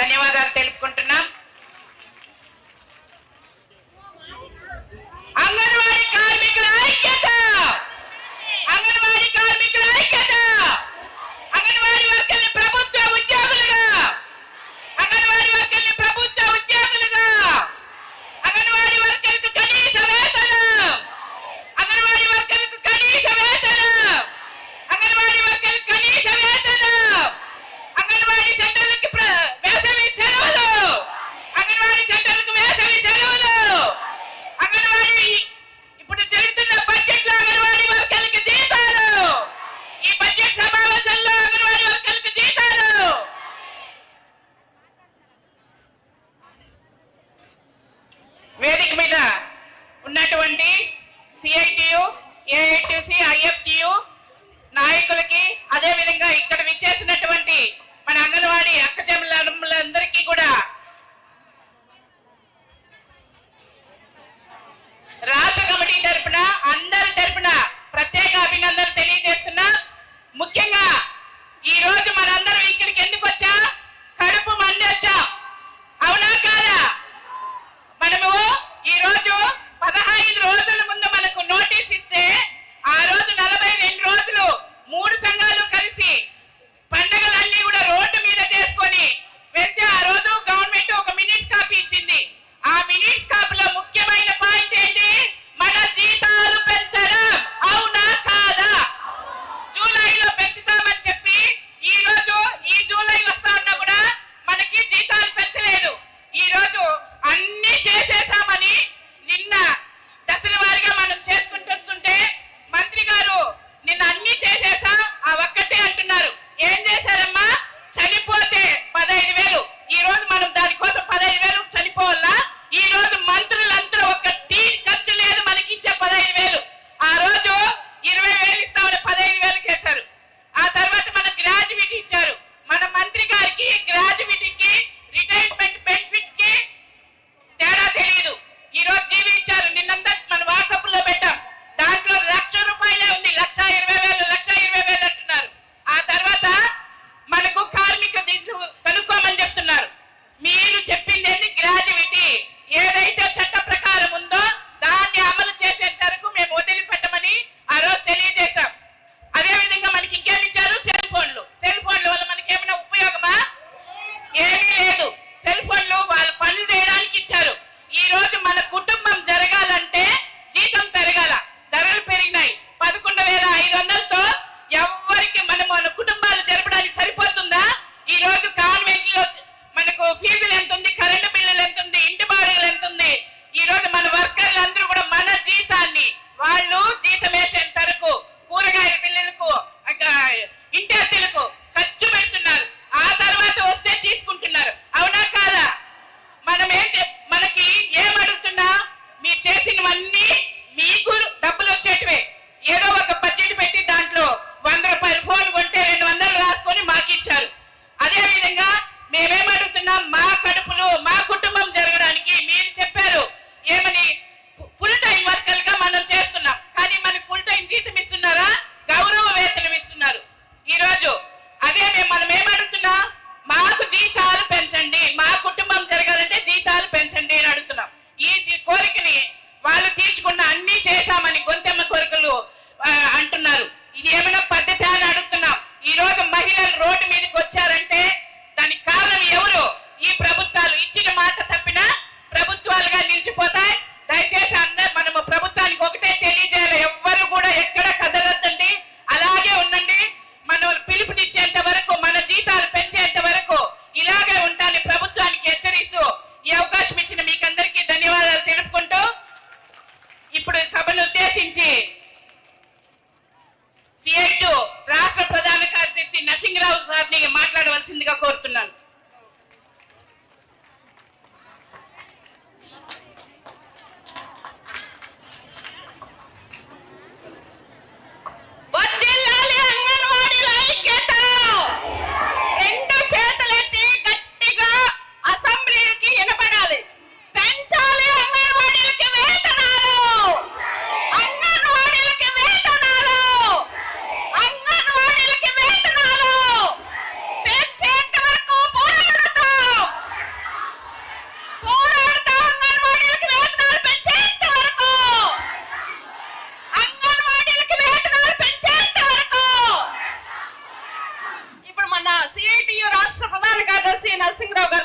ధన్యవాదాలు తెలుపుకుంటున్నాం. అంగన్వాడీ కార్మికుల ఐక్యత, అంగన్వాడీ కార్మికుల ఐక్యత, అంగన్వాడీ వర్కర్ని ప్రభుత్వ ఉద్యోగులుగా, అంగన్వాడీ వర్కర్ని ప్రభుత్వ ఉద్యోగులుగా, అంగన్వాడీ వర్కర్లకు కనీస వేతనం, అంగన్వాడీ వర్కర్లకు కనీస వేతనం, అంగన్వాడీ వర్కర్లకు కనీస వేతనం, అంగన్వాడీ సెంటర్లకు వేసవి సెలవులు, అంగన్వాడీ సెంటర్లకు వేసవి సెలవులు, అంగన్వాడీ ఇప్పుడు జరుగుతున్న బడ్జెట్ లో అంగన్వాడీ వర్కర్లకు జీతాలు, ఈ బడ్జెట్ సమావేశంలో అంగన్వాడీ వర్కర్లకు జీతాలు. వేదిక మీద ఉన్నటువంటి సిఐటియు, ఏఐటిసి, ఐఎఫ్టియు నాయకులకి, అదేవిధంగా ఇక్కడ విచ్చేసినటువంటి మన అంగన్వాడీ అక్కచెల్లెమ్మలందరికీ కూడా రాష్ట్ర కమిటీ తరఫున అందరి తరఫున ప్రత్యేక అభినందనలు తెలియజేస్తున్నా. ముఖ్యంగా ఈ రోజు మనందరం ఇక్కడికి ఎందుకు వచ్చా? కడుపు మండి వచ్చా, అవునా కాదా? మనము ఈ రోజు 15 రోజుల ముందు మనకు నోటీస్ ఇస్తే ఆ రోజు 42 రోజులు 3 సంఘాలు కలిసి పండగలన్నీ కూడా రోడ్డు మీద చేసుకొని వెళ్తే ఆ రోజు గవర్నమెంట్ ఒక మినిట్స్ కాపీ ఇచ్చింది. ఆ మినిట్స్ కాపీలో ముఖ్యమైన పాయింట్ ఏంటి? మన జీతాలు పెంచడం, అవునా కాదా? జూలైలో పెంచుతామని చెప్పి ఈ రోజు ఈ జూలై వస్తా ఉన్నా కూడా మనకి జీతాలు పెంచలేదు. ఈ రోజు అన్ని చేసేసామని నిన్న దశల వారీగా మనం చేసుకుంటూ వస్తుంటే మంత్రి గారు నిన్న అన్ని చేసేసా ఆ ఒక్కటే అంటున్నారు. ఏం చేశారమ్మా? చనిపోతే 15,000. ఈ రోజు మనం దానికోసం 15,000 చనిపోవాలా? ఈ రోజు మంత్రులందరూ ఒక టీ ఖర్చు లేదు మనకి ఇచ్చే 15,000. ఆ రోజు 20,000 ఇస్తామని 15,000 చేశారు. ఆ తర్వాత మన గ్రాడ్యుయేట్ ఇచ్చారు. మన మంత్రి గారికి గ్రాడ్యుయేట్కి రిటైర్మెంట్ బెనిఫిట్ కి తేడా తెలియదు. ఈ రోజు జీవి ఇచ్చారు. నిన్నంతా మన వాట్సాప్ లో పెట్టాం. దాంట్లో 1,00,000 రూపాయలే ఉంది. 1,20,000 1,20,000 అంటున్నారు. ఆ తర్వాత మనకు కార్మిక దిట్లు కనుక్కోమని చెప్తున్నారు. మీరు చెప్పింది ఏంటి? గ్రాడ్యుయేటీ ఏదైతే చట్ట ప్రకారం ఉందో దాన్ని అమలు చేసేంత వరకు మేము వదిలిపెట్టమని ఆ రోజు తెలియజేశాం. అదేవిధంగా మనకి ఇంకేమిచ్చారు? సెల్ ఫోన్లు. సెల్ ఫోన్ల వల్ల మనకి ఏమైనా ఉపయోగమా? ఏమీ లేదు. సెల్ ఫోన్లు వాళ్ళు పనులు చేయడానికి ఇచ్చారు. ఈ రోజు మన కుటుంబం జరగాలంటే జీతం పెరగాల. ధరలు పెరిగినాయి. 11,500తో ఎవరికి మన కుటుంబాలు జరపడానికి సరిపోతుందా? ఈ రోజు కాన్వెంట్ లో మనకు ఫీజులు ఎంత ఉంది, కరెంటు బిల్లులు ఎంత ఉంది, ఇంటి బాడుగలు ఎంత ఉంది. ఈ రోజు మన వర్కర్లు అందరూ కూడా మన జీతాన్ని వాళ్ళు జీతం వేసేంత వరకు కూరగాయల బిల్లులకు, ఇంటి అద్దెలకు ఖర్చు పెడుతున్నారు. ఆ తర్వాత వస్తే తీసుకుంటున్నారు, అవునా కాదా? మనకి ఏమడుగుతున్నా? మీరు చేసినవన్నీ మీకు డబ్బులు వచ్చేటివే. ఏదో ఒక బడ్జెట్ పెట్టి దాంట్లో 100 రూపాయలు ఫోన్ కొంటే 200 రాసుకొని మాకు ఇచ్చారు. అదే విధంగా మేమేమడుగుతున్నాం? మా కడుపులు మా కుటుంబం జరగడానికి మీరు చెప్పారు ఏమని? ఫుల్ టైం వర్కర్లుగా మనం చేస్తున్నాం. కానీ మనకి ఫుల్ టైం జీతం ఇస్తున్నారా? గౌరవ వేతనం ఇస్తున్నారు. ఈ రోజు అదే మనం ఏమడుగుతున్నా? మాకు జీతాలు పెంచండి, మా కుటుంబం జరగాలంటే జీతాలు పెంచండి అని అడుగుతున్నాం. ఈ కోరికని వాళ్ళు తీర్చుకున్న అన్ని చేశామని గొంతెమ్మ కోరికలు అంటున్నారు. ఇది ఏమైనా పద్ధతి అని అడుగుతున్నాం. ఈ రోజు మహిళలు రోడ్డు మీదకి వచ్చారంటే దానికి కారణం ఎవరు? ఈ నరసింహరావు గారు